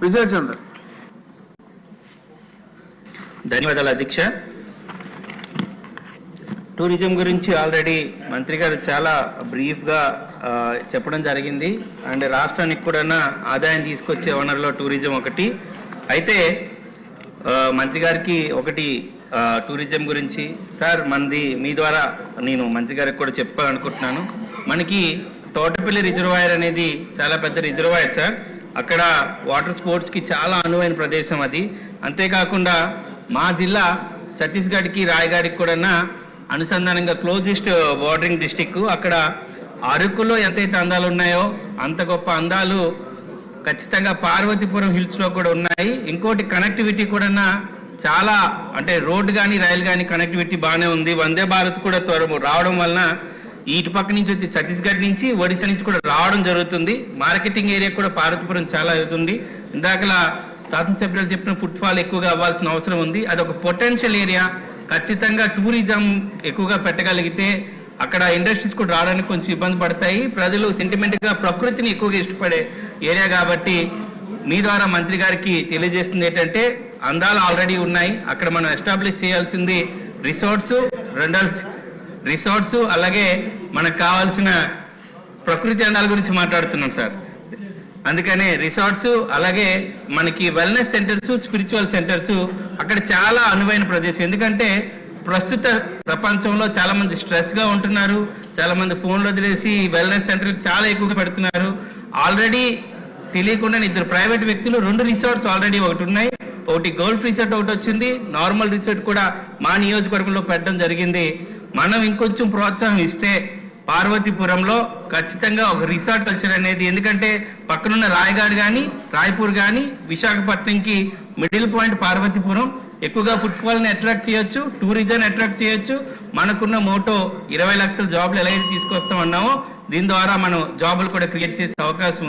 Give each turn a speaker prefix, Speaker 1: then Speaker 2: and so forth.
Speaker 1: విజయ్ చంద్ర.
Speaker 2: ధన్యవాదాలు అధ్యక్ష. టూరిజం గురించి ఆల్రెడీ మంత్రి గారు చాలా బ్రీఫ్గా చెప్పడం జరిగింది. అండ్ రాష్ట్రానికి కూడా ఆదాయం తీసుకొచ్చే వనరులో టూరిజం ఒకటి. అయితే మంత్రి గారికి ఒకటి టూరిజం గురించి సార్, మనది మీ ద్వారా నేను మంత్రి గారికి కూడా చెప్పాలనుకుంటున్నాను. మనకి తోటపల్లి రిజర్వాయర్ అనేది చాలా పెద్ద రిజర్వాయర్ సార్. అక్కడ వాటర్ స్పోర్ట్స్కి చాలా అనువైన ప్రదేశం అది. అంతేకాకుండా మా జిల్లా ఛత్తీస్గఢ్కి రాయగఢ్కి కూడా అనుసంధానంగా క్లోజెస్ట్ బోర్డరింగ్ డిస్టిక్. అక్కడ అరకులో ఎంతైతే అందాలు ఉన్నాయో అంత గొప్ప అందాలు ఖచ్చితంగా పార్వతీపురం హిల్స్లో కూడా ఉన్నాయి. ఇంకోటి కనెక్టివిటీ కూడా చాలా, అంటే రోడ్డు కానీ రైలు కానీ కనెక్టివిటీ బాగానే ఉంది. వందే భారత్ కూడా రావడం వలన ఇటు పక్క నుంచి వచ్చి ఛత్తీస్గఢ్ నుంచి ఒడిశా నుంచి కూడా రావడం జరుగుతుంది. మార్కెటింగ్ ఏరియా కూడా పార్వతీపురం చాలా అవుతుంది. ఇందాకలా శాసనసభ్యులు చెప్పిన ఫుట్ఫాల్ ఎక్కువగా అవ్వాల్సిన అవసరం ఉంది. అదొక పొటెన్షియల్ ఏరియా. ఖచ్చితంగా టూరిజం ఎక్కువగా పెట్టగలిగితే అక్కడ ఇండస్ట్రీస్ కూడా రావడానికి కొంచెం ఇబ్బంది పడతాయి. ప్రజలు సెంటిమెంట్గా ప్రకృతిని ఎక్కువగా ఇష్టపడే ఏరియా కాబట్టి మీ ద్వారా మంత్రి గారికి తెలియజేస్తుంది ఏంటంటే, అందాలు ఆల్రెడీ ఉన్నాయి. అక్కడ మనం ఎస్టాబ్లిష్ చేయాల్సింది రిసార్ట్స్, అలాగే మనకు కావాల్సిన ప్రకృతి అందాల గురించి మాట్లాడుతున్నాం సార్. అందుకనే రిసార్ట్స్, అలాగే మనకి వెల్నెస్ సెంటర్స్, స్పిరిచువల్ సెంటర్స్ అక్కడ చాలా అనువైన ప్రదేశం. ఎందుకంటే ప్రస్తుత ప్రపంచంలో చాలా మంది స్ట్రెస్ గా ఉంటున్నారు. చాలా మంది ఫోన్లు వదిలేసి వెల్నెస్ సెంటర్ చాలా ఎక్కువగా పెడుతున్నారు. ఆల్రెడీ తెలియకుండా ఇద్దరు ప్రైవేట్ వ్యక్తులు 2 రిసార్ట్స్ ఆల్రెడీ ఒకటి ఉన్నాయి. ఒకటి గోల్ఫ్ రిసార్ట్ ఒకటి వచ్చింది, నార్మల్ రిసార్ట్ కూడా మా నియోజకవర్గంలో పెట్టడం జరిగింది. మనం ఇంకొంచెం ప్రోత్సాహం ఇస్తే పార్వతీపురంలో ఖచ్చితంగా ఒక రిసార్ట్ కల్చర్ అనేది, ఎందుకంటే పక్కనున్న రాయగఢ్ కానీ రాయ్పూర్ కానీ విశాఖపట్నంకి మిడిల్ పాయింట్ పార్వతీపురం. ఎక్కువగా ఫుట్ఫాల్ని అట్రాక్ట్ చేయొచ్చు, టూరిజాన్ని అట్రాక్ట్ చేయొచ్చు. మనకున్న మోటో 20 లక్షల జాబ్లు ఎలా అయితే తీసుకొస్తామన్నామో దీని ద్వారా మనం జాబులు కూడా క్రియేట్ చేసే అవకాశం ఉంది.